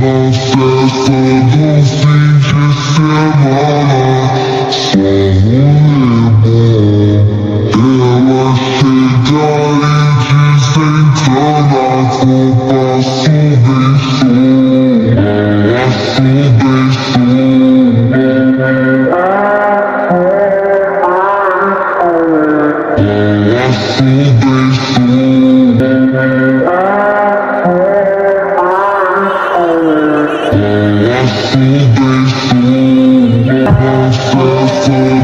festa do fim de semana, só rolê bom. Ela chega e desentrona, a copa sube e soa, ela sube e soa. Ela sube e soa. Ela sube e soa, na festa